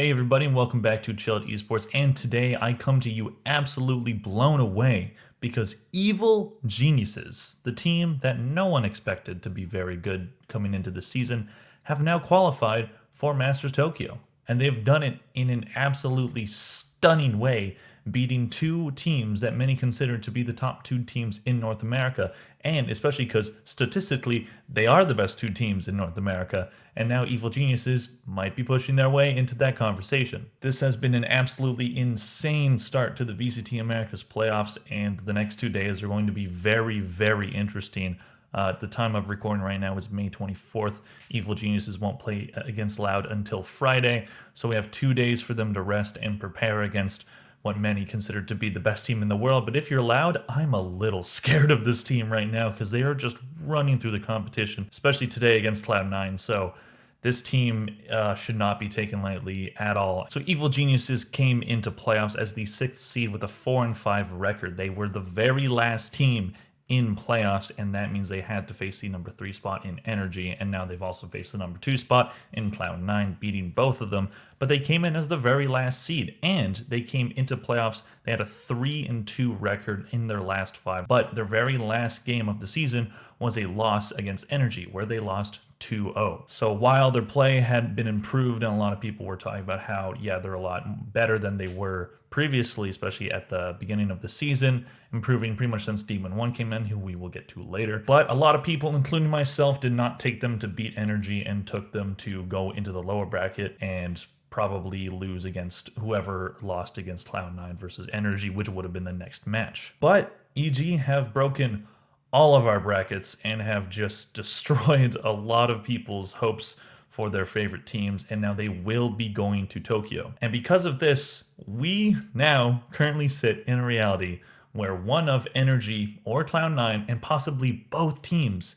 Hey everybody, and welcome back to Chilled Esports. And today I come to you absolutely blown away because Evil Geniuses, the team that no one expected to be very good coming into the season, have now qualified for Masters Tokyo. And they've done it in an absolutely stunning way, beating two teams that many consider to be the top two teams in North America, and especially because statistically they are the best two teams in North America, and now Evil Geniuses might be pushing their way into that conversation. This has been an absolutely insane start to the VCT Americas playoffs, and the next 2 days are going to be very, very interesting. At the time of recording right now is May 24th. Evil Geniuses won't play against Loud until Friday, so we have 2 days for them to rest and prepare against what many consider to be the best team in the world. But if you're Loud, I'm a little scared of this team right now because they are just running through the competition, especially today against Cloud9. So this team should not be taken lightly at all. So Evil Geniuses came into playoffs as the 6th seed with a 4-5 record. They were the very last team in playoffs, and that means they had to face the number 3 spot in Energy, and now they've also faced the number 2 spot in Cloud9, beating both of them. But they came in as the very last seed, and they came into playoffs. They had a 3-2 record in their last 5, but their very last game of the season was a loss against Energy, where they lost 2-0. So while their play had been improved, and a lot of people were talking about how, yeah, they're a lot better than they were previously, especially at the beginning of the season, improving pretty much since Demon 1 came in, who we will get to later. But a lot of people, including myself, did not take them to beat Energy and took them to go into the lower bracket and probably lose against whoever lost against Cloud9 versus Energy, which would have been the next match. But EG have broken all of our brackets and have just destroyed a lot of people's hopes for their favorite teams, and now they will be going to Tokyo. And because of this, we now currently sit in a reality where one of Energy or Cloud9 and possibly both teams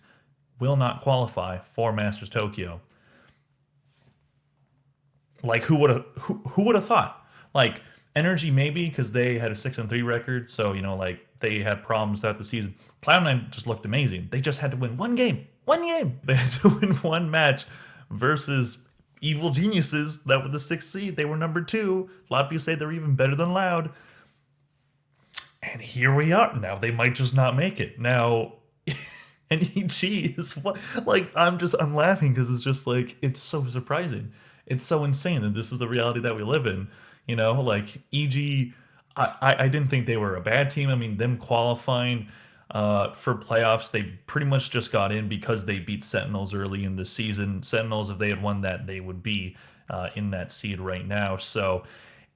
will not qualify for Masters Tokyo. Like, who would have thought? Like, Energy maybe because they had a 6-3 record, so like they had problems throughout the season. Cloud9 just looked amazing. They just had to win one game. They had to win one match versus Evil Geniuses that were the 6th seed. They were number 2. A lot of people say they're even better than Loud. And here we are. Now they might just not make it. Now, and EG is what, like, I'm laughing because it's just like, it's so surprising. It's so insane that this is the reality that we live in. Like EG, I didn't think they were a bad team. I mean, them qualifying for playoffs, they pretty much just got in because they beat Sentinels early in the season. Sentinels, if they had won that, they would be in that seed right now. So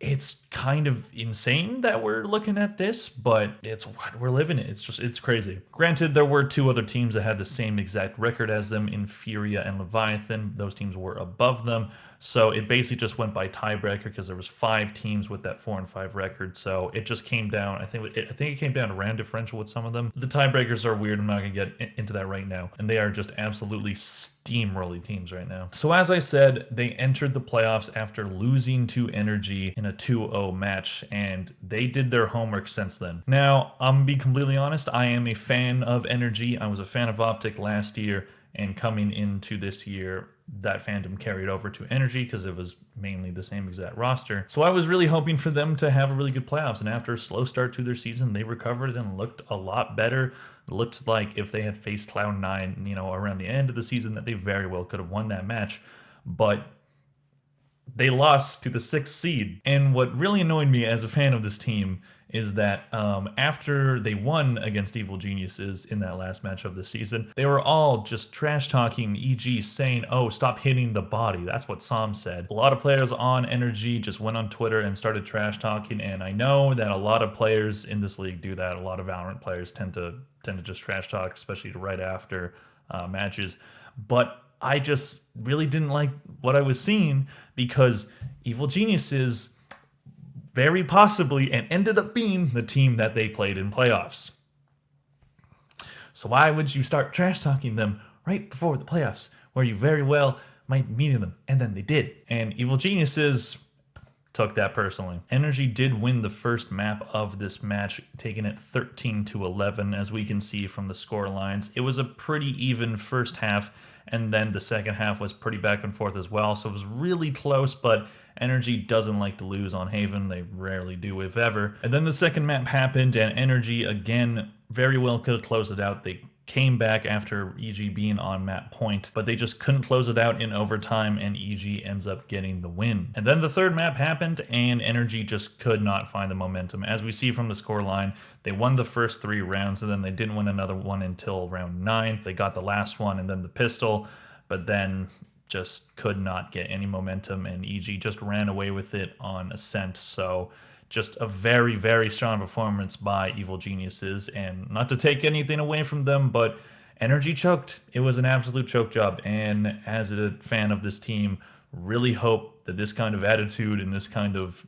it's kind of insane that we're looking at this, but it's what we're living in. It's crazy. Granted, there were 2 other teams that had the same exact record as them, Infuria and Leviathan. Those teams were above them. So it basically just went by tiebreaker because there was 5 teams with that 4-5 record. So it just came down. I think it came down to round differential with some of them. The tiebreakers are weird. I'm not gonna get into that right now. And they are just absolutely steamrolling teams right now. So as I said, they entered the playoffs after losing to Energy in a 2-0 match, and they did their homework since then. Now, I'm gonna be completely honest. I am a fan of Energy. I was a fan of Optic last year, and coming into this year, that fandom carried over to Energy because it was mainly the same exact roster. So I was really hoping for them to have a really good playoffs, and after a slow start to their season, they recovered and looked a lot better. It looked like if they had faced Cloud9, around the end of the season, that they very well could have won that match. But they lost to the 6th seed. And what really annoyed me as a fan of this team is that after they won against Evil Geniuses in that last match of the season, they were all just trash-talking EG, saying, oh, stop hitting the body. That's what Sam said. A lot of players on Energy just went on Twitter and started trash-talking, and I know that a lot of players in this league do that. A lot of Valorant players tend to just trash-talk, especially right after matches. But I just really didn't like what I was seeing because Evil Geniuses very possibly and ended up being the team that they played in playoffs. So why would you start trash talking them right before the playoffs where you very well might be meeting them? And then they did. And Evil Geniuses took that personally. Energy did win the first map of this match, taking it 13-11, as we can see from the score lines. It was a pretty even first half, and then the second half was pretty back and forth as well. So it was really close, but Energy doesn't like to lose on Haven. They rarely do, if ever. And then the second map happened, and Energy, again, very well could have closed it out. They came back after EG being on map point, but they just couldn't close it out in overtime, and EG ends up getting the win. And then the third map happened, and Energy just could not find the momentum. As we see from the scoreline, they won the first 3 rounds, and then they didn't win another one until round 9. They got the last one and then the pistol, but then just could not get any momentum, and EG just ran away with it on Ascent. So just a very, very strong performance by Evil Geniuses, and not to take anything away from them, but Energy choked. It was an absolute choke job, and as a fan of this team, really hope that this kind of attitude and this kind of,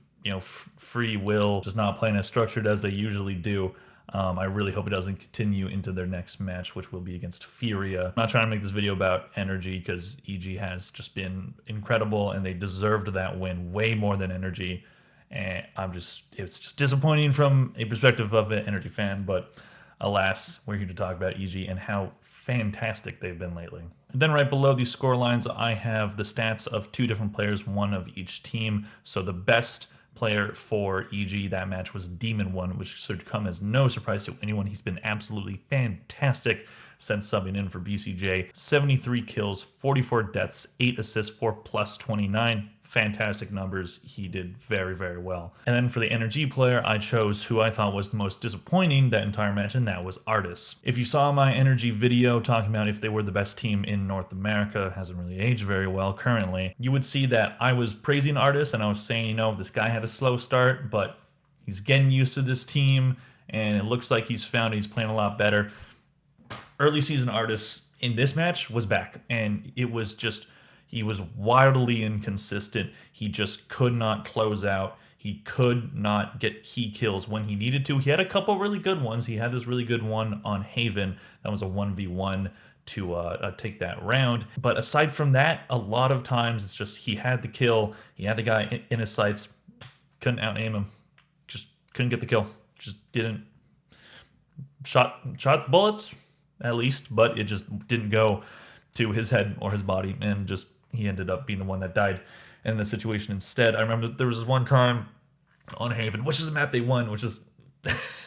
free will, just not playing as structured as they usually do, I really hope it doesn't continue into their next match, which will be against Furia. I'm not trying to make this video about Energy, because EG has just been incredible, and they deserved that win way more than Energy. And it's just disappointing from a perspective of an Energy fan, but alas, we're here to talk about EG and how fantastic they've been lately. And then right below these score lines, I have the stats of 2 different players, one of each team. So the best player for EG that match was Demon One, which should come as no surprise to anyone. He's been absolutely fantastic since subbing in for BCJ. 73 kills, 44 deaths, 8 assists for plus 29. Fantastic numbers. He did very, very well. And then for the Energy player, I chose who I thought was the most disappointing that entire match, and that was Artis. If you saw my Energy video talking about if they were the best team in North America, hasn't really aged very well currently, you would see that I was praising Artis, and I was saying, this guy had a slow start, but he's getting used to this team, and it looks like he's playing a lot better. Early season Artis in this match was back, and it was just, he was wildly inconsistent. He just could not close out. He could not get key kills when he needed to. He had a couple really good ones. He had this really good one on Haven. That was a 1v1 to take that round. But aside from that, a lot of times it's just he had the kill. He had the guy in his sights. Couldn't out-aim him. Just couldn't get the kill. Just didn't. Shot bullets, at least, but it just didn't go to his head or his body, and just he ended up being the one that died in the situation instead. I remember there was this one time on Haven, which is a map they won, which is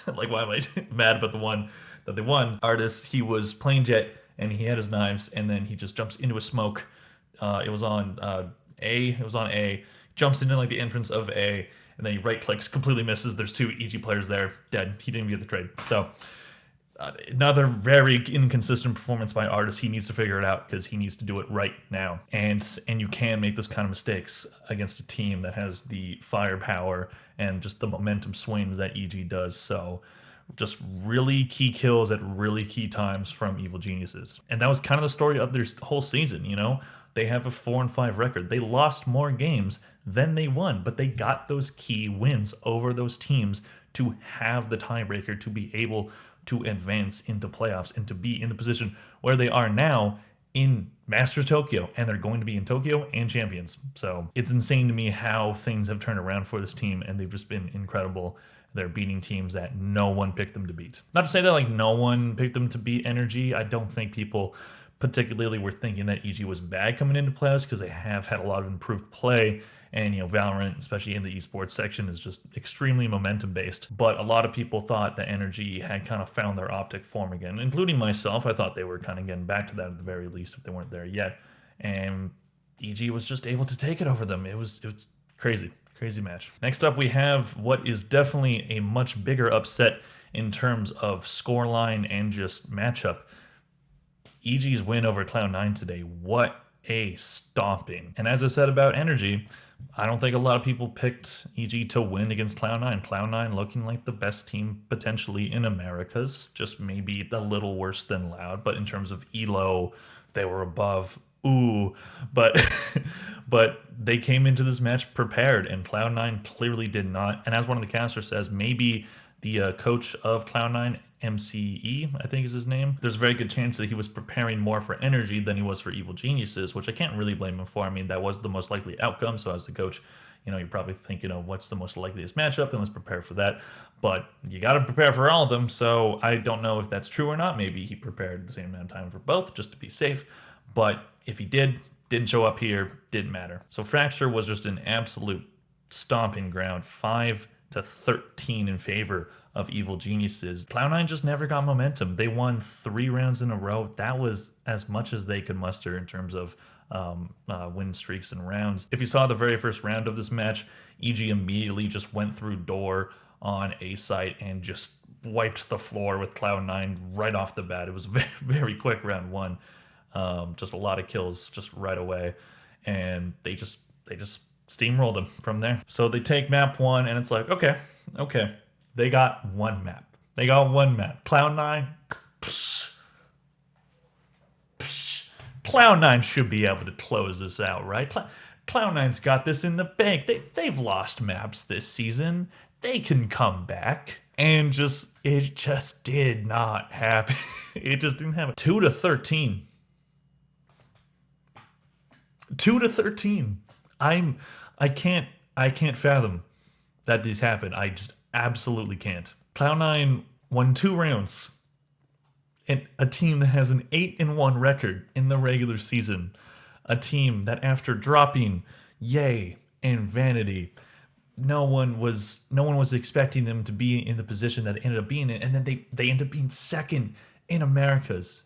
like, why am I mad about the one that they won? Artis, he was playing Jet, and he had his knives, and then he just jumps into a smoke. It was on A, jumps into like the entrance of A, and then he right clicks, completely misses. There's 2 EG players there, dead. He didn't even get the trade. So another very inconsistent performance by Artis. He needs to figure it out, because he needs to do it right now. And you can make those kind of mistakes against a team that has the firepower and just the momentum swings that EG does. So just really key kills at really key times from Evil Geniuses. And that was kind of the story of their whole season, They have a 4-5 record. They lost more games than they won, but they got those key wins over those teams to have the tiebreaker, to be able to advance into playoffs and to be in the position where they are now in Masters Tokyo, and they're going to be in Tokyo and Champions. So it's insane to me how things have turned around for this team, and they've just been incredible. They're beating teams that no one picked them to beat. Not to say that no one picked them to beat Energy. I don't think people particularly were thinking that EG was bad coming into playoffs, because they have had a lot of improved play. And, Valorant, especially in the esports section, is just extremely momentum-based. But a lot of people thought that Energy had kind of found their optic form again, including myself. I thought they were kind of getting back to that at the very least, if they weren't there yet. And EG was just able to take it over them. It was crazy match. Next up, we have what is definitely a much bigger upset in terms of scoreline and just matchup. EG's win over Cloud9 today. What a stomping. And as I said about Energy, I don't think a lot of people picked EG to win against Cloud9. Cloud9 looking like the best team potentially in Americas, just maybe a little worse than Loud, but in terms of elo, they were above. But they came into this match prepared, and Cloud9 clearly did not. And as one of the casters says, maybe the coach of Cloud9, MCE, I think is his name, there's a very good chance that he was preparing more for Energy than he was for Evil Geniuses, which I can't really blame him for. I mean, that was the most likely outcome. So as the coach, you're probably thinking of what's the most likeliest matchup, and let's prepare for that. But you got to prepare for all of them. So I don't know if that's true or not. Maybe he prepared the same amount of time for both just to be safe. But if he did Didn't show up here, didn't matter. So Fracture was just an absolute stomping ground, 5-13 in favor of Evil Geniuses. Cloud9 just never got momentum. They won 3 rounds in a row. That was as much as they could muster in terms of win streaks and rounds. If you saw the very first round of this match, EG immediately just went through door on A site and just wiped the floor with Cloud9 right off the bat. It was very, very quick round 1. Just a lot of kills just right away, and they just steamrolled them from there. So they take map 1, and it's like, okay, they got one map. Cloud9, Cloud9 should be able to close this out, right? Cloud9's got this in the bank. They've lost maps this season. They can come back. And it just did not happen. It just didn't happen. 2-13. 2-13. I can't fathom that this happened. I just absolutely can't. Cloud9 won 2 rounds. And a team that has an 8-1 record in the regular season. A team that after dropping Yay and Vanity, no one was expecting them to be in the position that they ended up being in, and then they end up being second in Americas.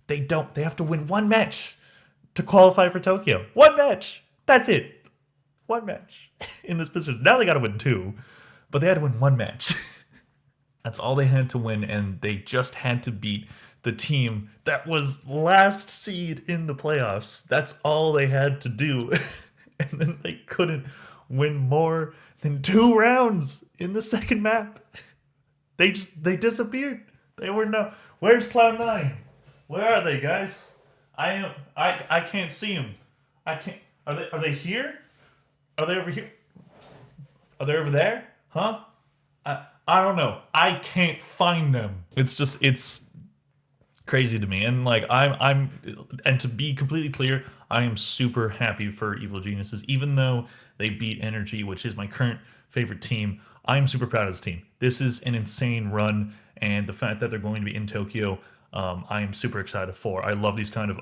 They have to win 1 match to qualify for Tokyo. 1 match. That's it. 1 match in this position. Now they got to win 2, but they had to win 1 match. That's all they had to win, and they just had to beat the team that was last seed in the playoffs. That's all they had to do. And then they couldn't win more than 2 rounds in the second map. They disappeared. They were no. Where's Cloud9? Where are they, guys? I can't see them. I can't. Are they here? Are they over here? Are they over there? Huh? I don't know. I can't find them. It's crazy to me. And like and to be completely clear, I am super happy for Evil Geniuses. Even though they beat Energy, which is my current favorite team, I'm super proud of this team. This is an insane run, and the fact that they're going to be in Tokyo, I am super excited for. I love these kind of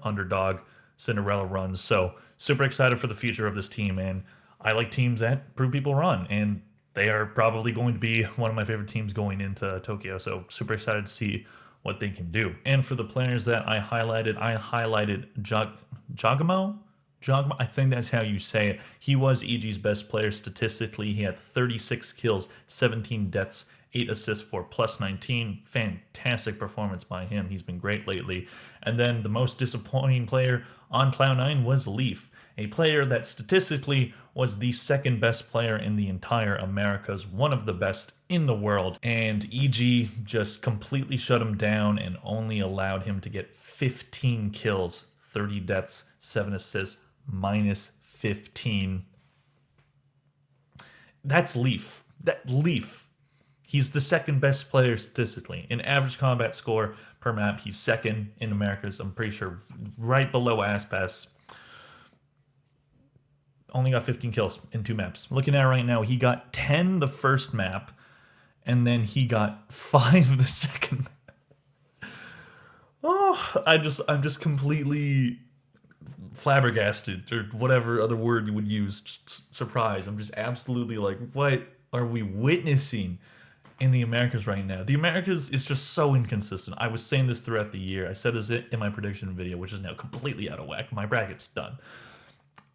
underdog Cinderella runs, so super excited for the future of this team, and I like teams that prove people wrong, and they are probably going to be one of my favorite teams going into Tokyo, so super excited to see what they can do. And for the players that I highlighted Jogamo, I think that's how you say it. He was EG's best player statistically. He had 36 kills, 17 deaths, 8 assists for +19. Fantastic performance by him. He's been great lately. And then the most disappointing player on Cloud9 was Leaf, a player that statistically was the second best player in the entire Americas, one of the best in the world. And EG just completely shut him down and only allowed him to get 15 kills, 30 deaths, 7 assists, -15. That's Leaf. Leaf. He's the second best player statistically. In average combat score per map, he's second in Americas. I'm pretty sure right below Aspas. Only got 15 kills in 2 maps. Looking at it right now, he got 10 the first map, and then he got 5 the second map. Oh, I'm just completely flabbergasted, or whatever other word you would use, surprised. I'm just absolutely like, what are we witnessing in the Americas right now? The Americas is just so inconsistent. I was saying this throughout the year. I said this in my prediction video, which is now completely out of whack. My bracket's done.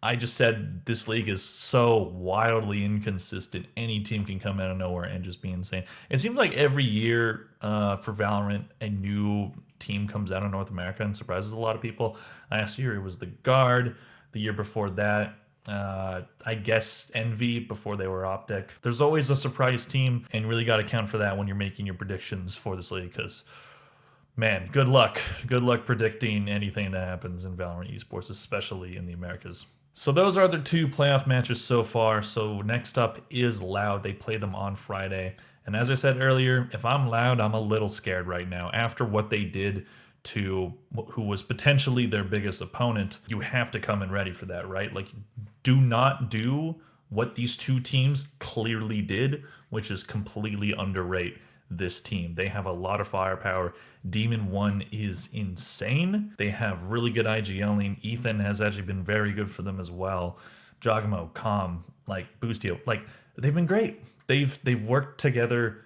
I just said this league is so wildly inconsistent. Any team can come out of nowhere and just be insane. It seems like every year for Valorant, a new team comes out of North America and surprises a lot of people. Last year it was the Guard. The year before that, I guess Envy before they were Optic. There's always a surprise team, and you really got to count for that when you're making your predictions for this league, because man, good luck. Good luck predicting anything that happens in Valorant esports, especially in the Americas. So those are the 2 playoff matches so far. So next up is Loud. They play them on Friday. And as I said earlier, if I'm Loud, I'm a little scared right now. After what they did to who was potentially their biggest opponent, you have to come in ready for that, right? Like, do not do what these 2 teams clearly did, which is completely underrate this team. They have a lot of firepower. Demon 1 is insane. They have really good IGLing. Ethan has actually been very good for them as well. Giacomo, Calm, like Boostio, like they've been great. They've worked together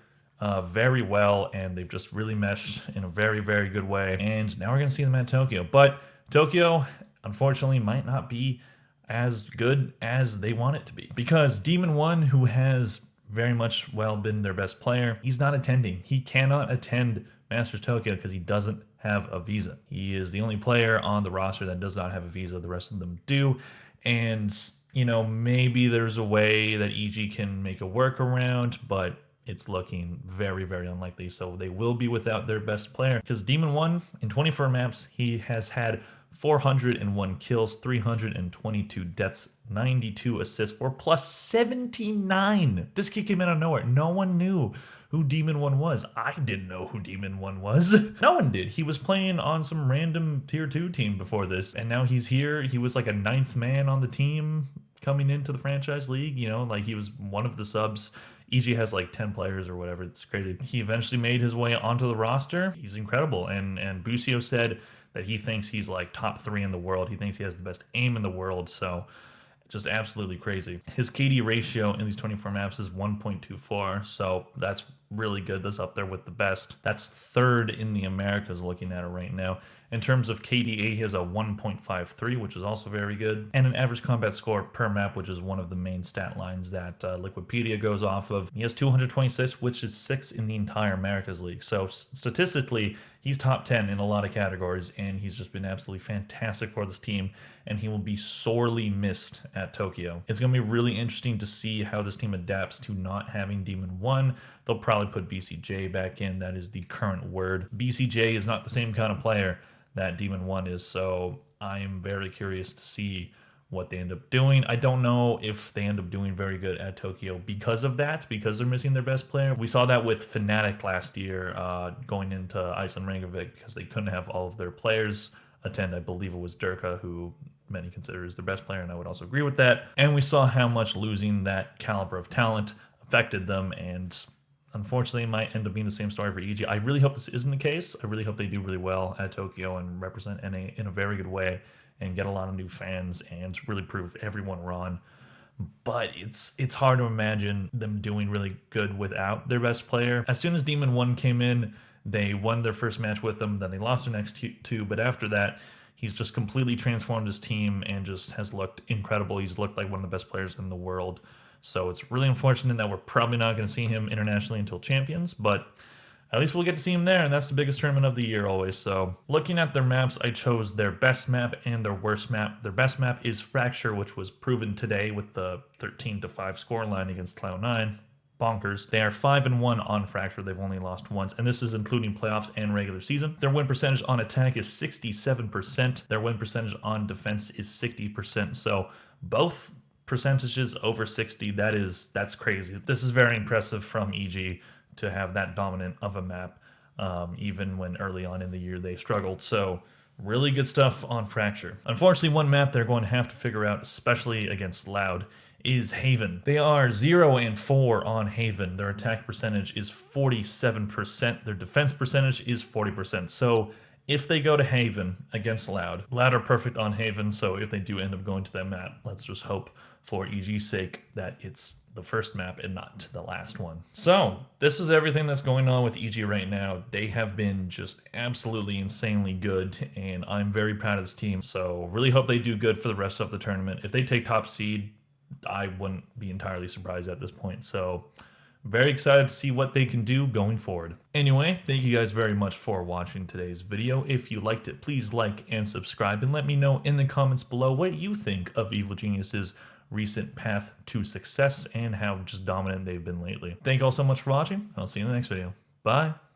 very well, and they've just really meshed in a very, very good way. And now we're going to see them at Tokyo. But Tokyo, unfortunately, might not be as good as they want it to be. Because Demon 1, who has very much, well, been their best player, he's not attending. He cannot attend Masters Tokyo because he doesn't have a visa. He is the only player on the roster that does not have a visa. The rest of them do. And, you know, maybe there's a way that EG can make a workaround, but it's looking very, very unlikely. So they will be without their best player, because Demon 1, in 24 maps, he has had 401 kills, 322 deaths, 92 assists for plus 79. This kid came out of nowhere. No one knew who Demon 1 was. I didn't know who Demon 1 was. No one did. He was playing on some random tier 2 team before this, and now he's here. He was like a 9th man on the team coming into the franchise league, you know, like he was one of the subs. EG has like 10 players or whatever. It's crazy. He eventually made his way onto the roster. He's incredible. And Busio said that he thinks he's like top 3 in the world. He thinks he has the best aim in the world. So just absolutely crazy. His KD ratio in these 24 maps is 1.24. So that's really good. That's up there with the best. That's 3rd in the Americas looking at it right now. In terms of KDA, he has a 1.53, which is also very good. And an average combat score per map, which is one of the main stat lines that Liquipedia goes off of. He has 226, which is 6th in the entire Americas League. So statistically, he's top 10 in a lot of categories, and he's just been absolutely fantastic for this team, and he will be sorely missed at Tokyo. It's going to be really interesting to see how this team adapts to not having Demon 1. They'll probably put BCJ back in. That is the current word. BCJ is not the same kind of player that Demon 1 is, so I'm very curious to see what they end up doing. I don't know if they end up doing very good at Tokyo because of that, because they're missing their best player. We saw that with Fnatic last year going into Iceland Reykjavik because they couldn't have all of their players attend. I believe it was Durka, who many consider is their best player, and I would also agree with that. And we saw how much losing that caliber of talent affected them, and unfortunately, it might end up being the same story for EG. I really hope this isn't the case. I really hope they do really well at Tokyo and represent NA in a very good way and get a lot of new fans and really prove everyone wrong. But it's hard to imagine them doing really good without their best player. As soon as Demon 1 came in, they won their first match with them, then they lost their next 2, but after that, he's just completely transformed his team and just has looked incredible. He's looked like one of the best players in the world. So it's really unfortunate that we're probably not going to see him internationally until Champions, but at least we'll get to see him there, and that's the biggest tournament of the year always. So looking at their maps, I chose their best map and their worst map. Their best map is Fracture, which was proven today with the 13-5 scoreline against Cloud9. Bonkers. They are 5-1 on Fracture. They've only lost once, and this is including playoffs and regular season. Their win percentage on attack is 67%. Their win percentage on defense is 60%. So both percentages over 60. That's crazy. This is very impressive from EG to have that dominant of a map, even when early on in the year they struggled. So really good stuff on Fracture. Unfortunately, one map they're going to have to figure out, especially against Loud, is Haven. They are 0-4 on Haven. Their attack percentage is 47%. Their defense percentage is 40%. So if they go to Haven against Loud are perfect on Haven. So if they do end up going to that map, let's just hope for EG's sake that it's the first map and not the last one. So this is everything that's going on with EG right now. They have been just absolutely insanely good, and I'm very proud of this team. So really hope they do good for the rest of the tournament. If they take top seed, I wouldn't be entirely surprised at this point. So very excited to see what they can do going forward. Anyway, thank you guys very much for watching today's video. If you liked it, please like and subscribe, and let me know in the comments below what you think of Evil Genius's recent path to success and how just dominant they've been lately. Thank you all so much for watching. I'll see you in the next video. Bye.